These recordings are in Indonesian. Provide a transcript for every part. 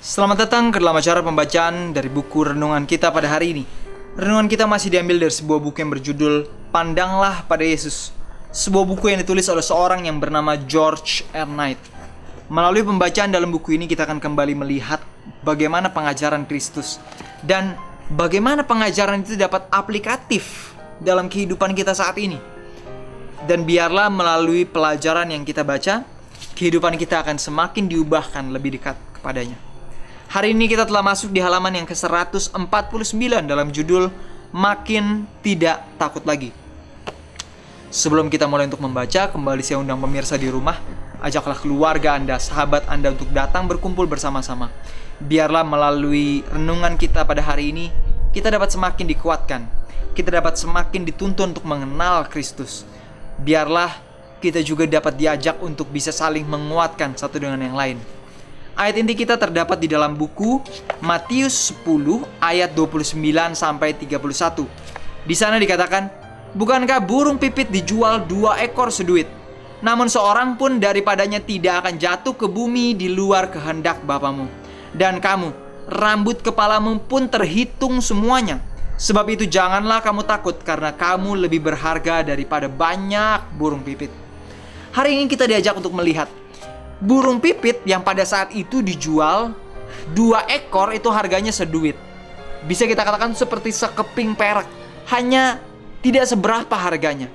Selamat datang ke dalam acara pembacaan dari buku renungan kita pada hari ini. Renungan kita masih diambil dari sebuah buku yang berjudul Pandanglah pada Yesus. Sebuah buku yang ditulis oleh seorang yang bernama George R. Knight. Melalui pembacaan dalam buku ini kita akan kembali melihat bagaimana pengajaran Kristus dan bagaimana pengajaran itu dapat aplikatif dalam kehidupan kita saat ini. Dan biarlah melalui pelajaran yang kita baca, kehidupan kita akan semakin diubahkan lebih dekat kepadanya. Hari ini kita telah masuk di halaman yang ke-149 dalam judul Makin Tidak Takut Lagi. Sebelum kita mulai untuk membaca, kembali saya undang pemirsa di rumah, ajaklah keluarga Anda, sahabat Anda untuk datang berkumpul bersama-sama. Biarlah melalui renungan kita pada hari ini, kita dapat semakin dikuatkan, kita dapat semakin dituntun untuk mengenal Kristus. Biarlah kita juga dapat diajak untuk bisa saling menguatkan satu dengan yang lain. Ayat inti kita terdapat di dalam buku Matius 10 ayat 29 sampai 31. Di sana dikatakan, "Bukankah burung pipit dijual 2 ekor seduit? Namun seorang pun daripadanya tidak akan jatuh ke bumi di luar kehendak Bapamu. Dan kamu, rambut kepalamu pun terhitung semuanya. Sebab itu janganlah kamu takut, karena kamu lebih berharga daripada banyak burung pipit." Hari ini kita diajak untuk melihat burung pipit yang pada saat itu dijual 2 ekor itu harganya seduit. Bisa kita katakan seperti sekeping perak, hanya tidak seberapa harganya.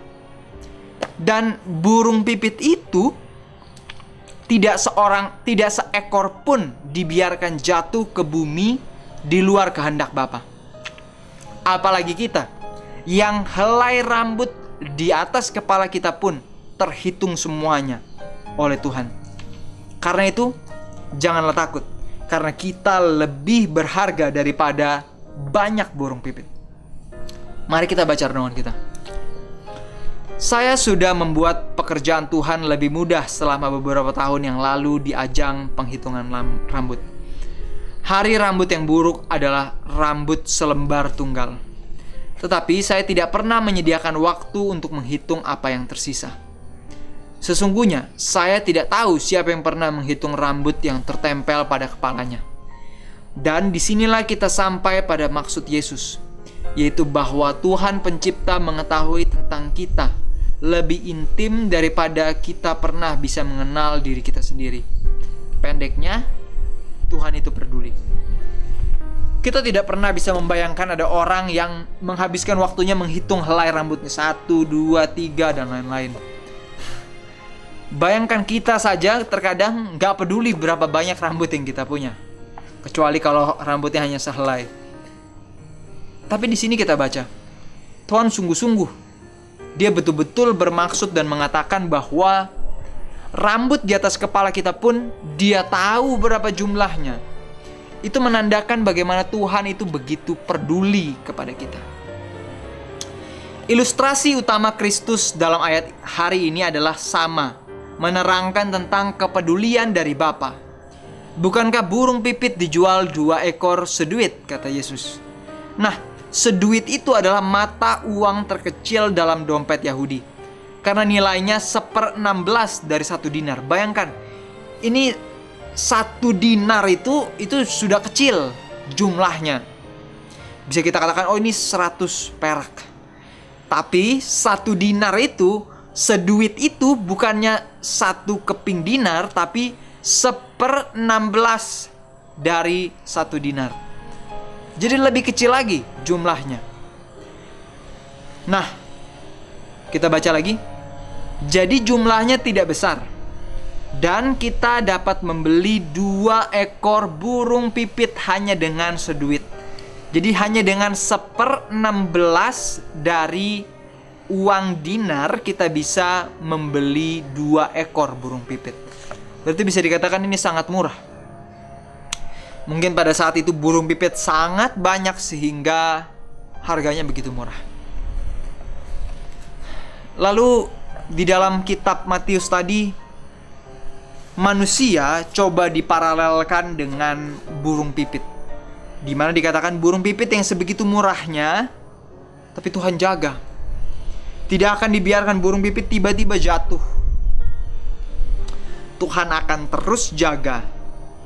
Dan burung pipit itu tidak seekor pun dibiarkan jatuh ke bumi di luar kehendak Bapa. Apalagi kita yang helai rambut di atas kepala kita pun terhitung semuanya oleh Tuhan. Karena itu, janganlah takut, karena kita lebih berharga daripada banyak burung pipit. Mari kita baca renungan kita. Saya sudah membuat pekerjaan Tuhan lebih mudah selama beberapa tahun yang lalu di ajang penghitungan rambut. Hari rambut yang buruk adalah rambut selembar tunggal. Tetapi saya tidak pernah menyediakan waktu untuk menghitung apa yang tersisa. Sesungguhnya, saya tidak tahu siapa yang pernah menghitung rambut yang tertempel pada kepalanya. Dan disinilah kita sampai pada maksud Yesus, yaitu bahwa Tuhan Pencipta mengetahui tentang kita lebih intim daripada kita pernah bisa mengenal diri kita sendiri. Pendeknya, Tuhan itu peduli. Kita tidak pernah bisa membayangkan ada orang yang menghabiskan waktunya menghitung helai rambutnya 1, 2, 3, dan lain-lain. Bayangkan kita saja terkadang gak peduli berapa banyak rambut yang kita punya, kecuali kalau rambutnya hanya sehelai. Tapi di sini kita baca, Tuhan sungguh-sungguh, Dia betul-betul bermaksud dan mengatakan bahwa rambut di atas kepala kita pun Dia tahu berapa jumlahnya. Itu menandakan bagaimana Tuhan itu begitu peduli kepada kita. Ilustrasi utama Kristus dalam ayat hari ini adalah sama, menerangkan tentang kepedulian dari Bapa. Bukankah burung pipit dijual 2 ekor seduit, kata Yesus. Nah, seduit itu adalah mata uang terkecil dalam dompet Yahudi, karena nilainya 1/16 dari 1 dinar. Bayangkan, ini 1 dinar itu sudah kecil jumlahnya. Bisa kita katakan, oh ini 100 perak. Tapi 1 dinar itu, seduit itu bukannya 1 keping dinar, tapi 1/16 dari 1 dinar. Jadi lebih kecil lagi jumlahnya. Nah, kita baca lagi. Jadi jumlahnya tidak besar. Dan kita dapat membeli 2 ekor burung pipit hanya dengan seduit. Jadi hanya dengan 1/16 dari uang dinar kita bisa membeli 2 ekor burung pipit. Berarti bisa dikatakan ini sangat murah. Mungkin pada saat itu burung pipit sangat banyak sehingga harganya begitu murah. Lalu di dalam kitab Matius tadi, manusia coba diparalelkan dengan burung pipit, di mana dikatakan burung pipit yang sebegitu murahnya, tapi Tuhan jaga. Tidak akan dibiarkan burung pipit tiba-tiba jatuh. Tuhan akan terus jaga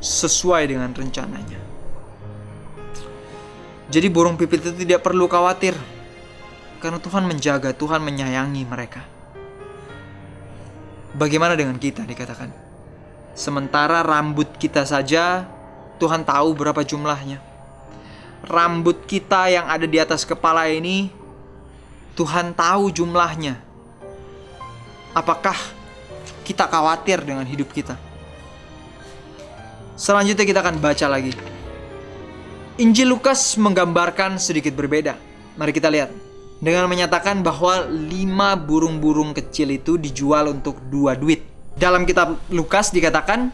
sesuai dengan rencananya. Jadi burung pipit itu tidak perlu khawatir, karena Tuhan menjaga, Tuhan menyayangi mereka. Bagaimana dengan kita dikatakan? Sementara rambut kita saja Tuhan tahu berapa jumlahnya. Rambut kita yang ada di atas kepala ini Tuhan tahu jumlahnya. Apakah kita khawatir dengan hidup kita? Selanjutnya kita akan baca lagi. Injil Lukas menggambarkan sedikit berbeda. Mari kita lihat. Dengan menyatakan bahwa 5 burung-burung kecil itu dijual untuk 2 duit. Dalam kitab Lukas dikatakan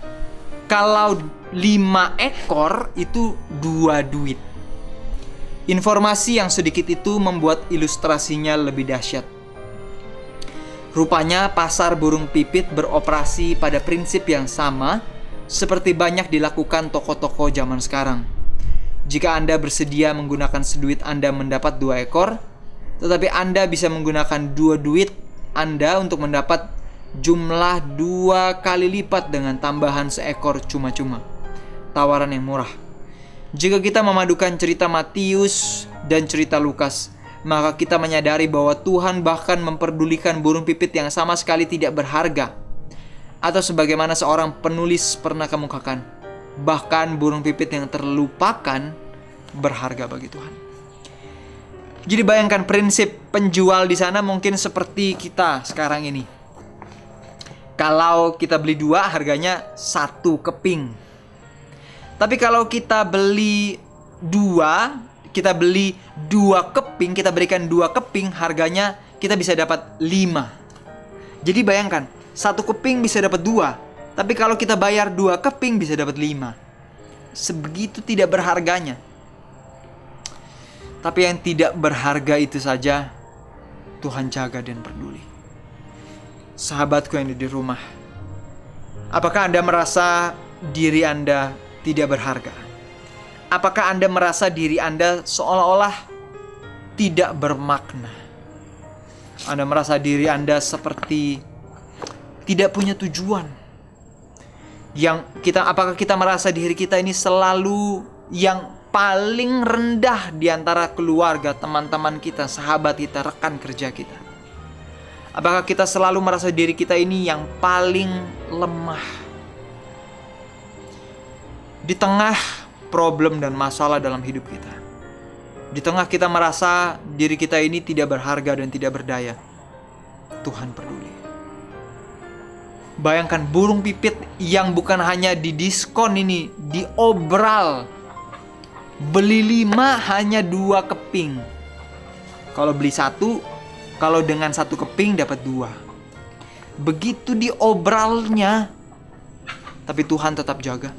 kalau 5 ekor itu 2 duit. Informasi yang sedikit itu membuat ilustrasinya lebih dahsyat. Rupanya pasar burung pipit beroperasi pada prinsip yang sama seperti banyak dilakukan toko-toko zaman sekarang. Jika Anda bersedia menggunakan seduit Anda mendapat 2 ekor, tetapi Anda bisa menggunakan 2 duit Anda untuk mendapat jumlah 2 kali lipat dengan tambahan seekor cuma-cuma. Tawaran yang murah. Jika kita memadukan cerita Matius dan cerita Lukas, maka kita menyadari bahwa Tuhan bahkan memperdulikan burung pipit yang sama sekali tidak berharga. Atau sebagaimana seorang penulis pernah kemukakan, bahkan burung pipit yang terlupakan berharga bagi Tuhan. Jadi bayangkan prinsip penjual di sana mungkin seperti kita sekarang ini. Kalau kita beli 2 harganya 1 keping. Tapi kalau kita beli 2 keping, kita berikan 2 keping, harganya kita bisa dapat 5. Jadi bayangkan, 1 keping bisa dapat 2. Tapi kalau kita bayar 2 keping bisa dapat 5. Sebegitu tidak berharganya. Tapi yang tidak berharga itu saja Tuhan jaga dan peduli. Sahabatku yang ada di rumah, apakah Anda merasa diri Anda tidak berharga? Apakah Anda merasa diri Anda seolah-olah tidak bermakna? Anda merasa diri Anda seperti tidak punya tujuan? Apakah kita merasa diri kita ini selalu yang paling rendah di antara keluarga, teman-teman kita, sahabat kita, rekan kerja kita? Apakah kita selalu merasa diri kita ini yang paling lemah? Di tengah problem dan masalah dalam hidup kita, di tengah kita merasa diri kita ini tidak berharga dan tidak berdaya, Tuhan peduli. Bayangkan burung pipit yang bukan hanya didiskon ini, diobral. Beli 5 hanya 2 keping. Kalau beli 1, kalau dengan 1 keping dapat 2. Begitu diobralnya, tapi Tuhan tetap jaga.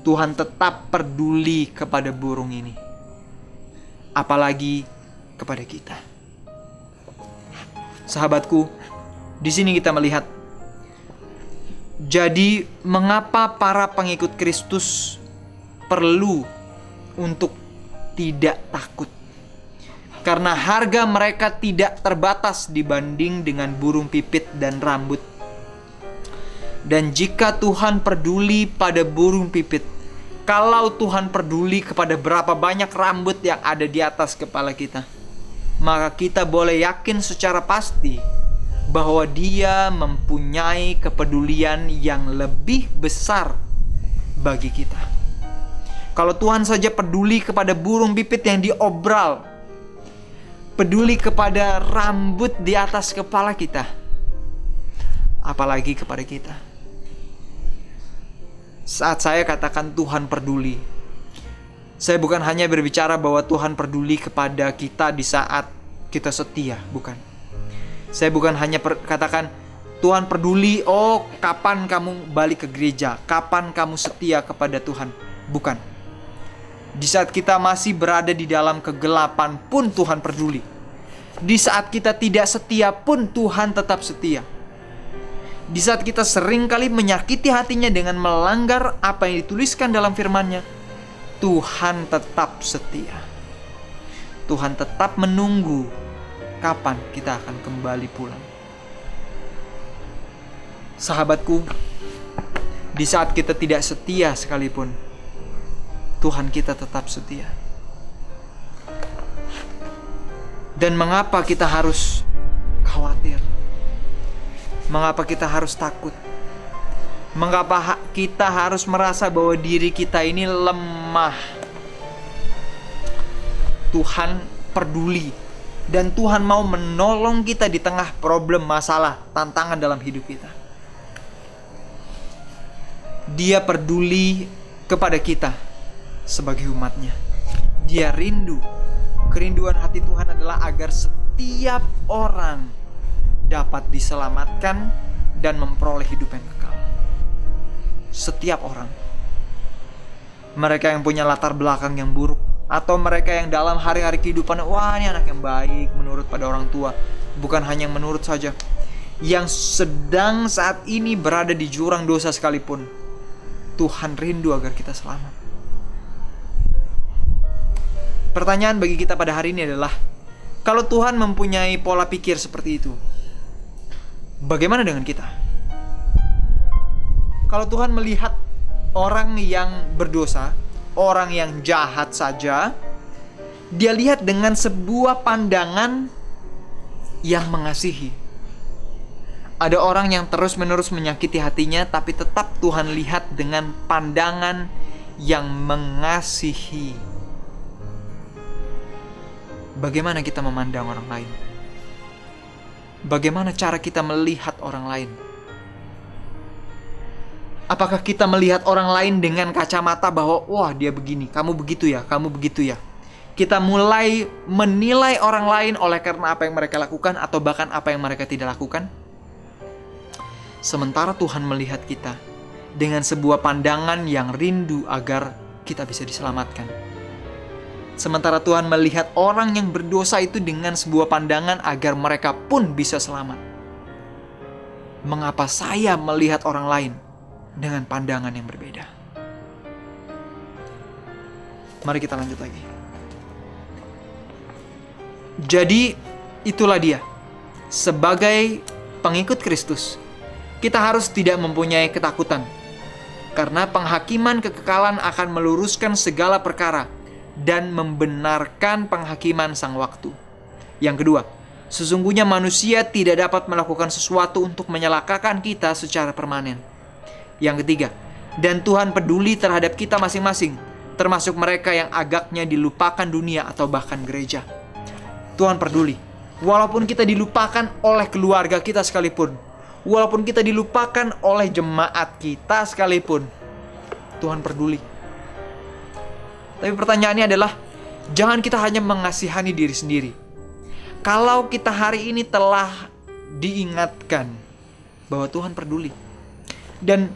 Tuhan tetap peduli kepada burung ini. Apalagi kepada kita. Sahabatku, di sini kita melihat, jadi mengapa para pengikut Kristus perlu untuk tidak takut? Karena harga mereka tidak terbatas dibanding dengan burung pipit dan rambut. Dan jika Tuhan peduli pada burung pipit, kalau Tuhan peduli kepada berapa banyak rambut yang ada di atas kepala kita, maka kita boleh yakin secara pasti bahwa Dia mempunyai kepedulian yang lebih besar bagi kita. Kalau Tuhan saja peduli kepada burung pipit yang diobral, peduli kepada rambut di atas kepala kita, apalagi kepada kita. Saat saya katakan Tuhan peduli, saya bukan hanya berbicara bahwa Tuhan peduli kepada kita di saat kita setia, bukan. Saya bukan hanya katakan Tuhan peduli, oh kapan kamu balik ke gereja, kapan kamu setia kepada Tuhan. Bukan. Di saat kita masih berada di dalam kegelapan pun Tuhan peduli. Di saat kita tidak setia pun Tuhan tetap setia. Di saat kita sering kali menyakiti hatinya dengan melanggar apa yang dituliskan dalam firman-Nya, Tuhan tetap setia. Tuhan tetap menunggu kapan kita akan kembali pulang. Sahabatku, Di saat kita tidak setia sekalipun, Tuhan kita tetap setia. Dan mengapa kita harus khawatir? Mengapa kita harus takut? Mengapa kita harus merasa bahwa diri kita ini lemah? Tuhan peduli dan Tuhan mau menolong kita di tengah problem, masalah, tantangan dalam hidup kita. Dia peduli kepada kita sebagai umatnya. Dia rindu. Kerinduan hati Tuhan adalah agar setiap orang dapat diselamatkan dan memperoleh hidup yang kekal. Setiap orang. Mereka yang punya latar belakang yang buruk, atau mereka yang dalam hari-hari kehidupan, wah ini anak yang baik menurut pada orang tua. Bukan hanya yang menurut saja, yang sedang saat ini berada di jurang dosa sekalipun, Tuhan rindu agar kita selamat. Pertanyaan bagi kita pada hari ini adalah, kalau Tuhan mempunyai pola pikir seperti itu, bagaimana dengan kita? Kalau Tuhan melihat orang yang berdosa, orang yang jahat saja, Dia lihat dengan sebuah pandangan yang mengasihi. Ada orang yang terus-menerus menyakiti hatinya, tapi tetap Tuhan lihat dengan pandangan yang mengasihi. Bagaimana kita memandang orang lain? Bagaimana cara kita melihat orang lain? Apakah kita melihat orang lain dengan kacamata bahwa, wah dia begini, kamu begitu ya, kamu begitu ya? Kita mulai menilai orang lain oleh karena apa yang mereka lakukan, atau bahkan apa yang mereka tidak lakukan? Sementara Tuhan melihat kita dengan sebuah pandangan yang rindu agar kita bisa diselamatkan. Sementara Tuhan melihat orang yang berdosa itu dengan sebuah pandangan agar mereka pun bisa selamat. Mengapa saya melihat orang lain dengan pandangan yang berbeda? Mari kita lanjut lagi. Jadi itulah dia. Sebagai pengikut Kristus, kita harus tidak mempunyai ketakutan, karena penghakiman kekekalan akan meluruskan segala perkara dan membenarkan penghakiman sang waktu. Yang kedua, sesungguhnya manusia tidak dapat melakukan sesuatu untuk menyelakakan kita secara permanen. Yang ketiga, dan Tuhan peduli terhadap kita masing-masing, termasuk mereka yang agaknya dilupakan dunia atau bahkan gereja. Tuhan peduli, walaupun kita dilupakan oleh keluarga kita sekalipun, walaupun kita dilupakan oleh jemaat kita sekalipun, Tuhan peduli. Tapi pertanyaannya adalah, jangan kita hanya mengasihani diri sendiri. Kalau kita hari ini telah diingatkan bahwa Tuhan peduli, dan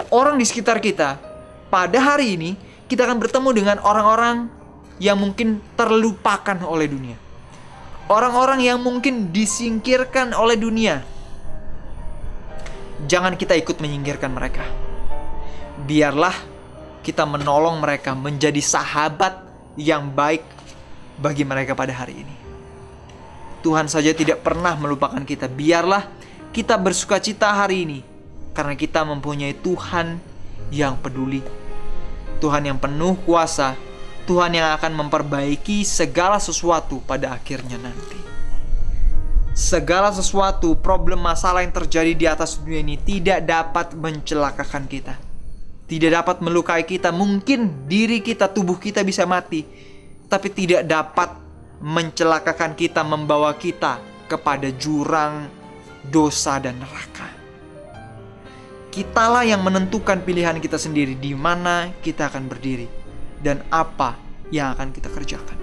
orang di sekitar kita, pada hari ini kita akan bertemu dengan orang-orang yang mungkin terlupakan oleh dunia. Orang-orang yang mungkin disingkirkan oleh dunia. Jangan kita ikut menyingkirkan mereka. Biarlah kita menolong mereka menjadi sahabat yang baik bagi mereka pada hari ini. Tuhan saja tidak pernah melupakan kita. Biarlah kita bersukacita hari ini, karena kita mempunyai Tuhan yang peduli, Tuhan yang penuh kuasa, Tuhan yang akan memperbaiki segala sesuatu pada akhirnya nanti. Segala sesuatu, problem, masalah yang terjadi di atas dunia ini tidak dapat mencelakakan kita, tidak dapat melukai kita. Mungkin diri kita, tubuh kita bisa mati, tapi tidak dapat mencelakakan kita, membawa kita kepada jurang dosa dan neraka. Kitalah yang menentukan pilihan kita sendiri, di mana kita akan berdiri dan apa yang akan kita kerjakan.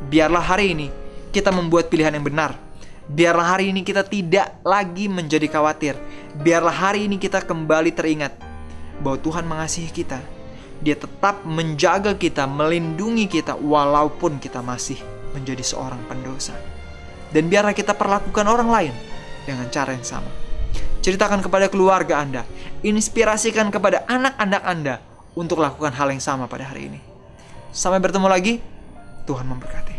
Biarlah hari ini kita membuat pilihan yang benar. Biarlah hari ini kita tidak lagi menjadi khawatir. Biarlah hari ini kita kembali teringat bahwa Tuhan mengasihi kita. Dia tetap menjaga kita, melindungi kita, walaupun kita masih menjadi seorang pendosa. Dan biarlah kita perlakukan orang lain dengan cara yang sama. Ceritakan kepada keluarga Anda, inspirasikan kepada anak-anak Anda untuk lakukan hal yang sama pada hari ini. Sampai bertemu lagi, Tuhan memberkati.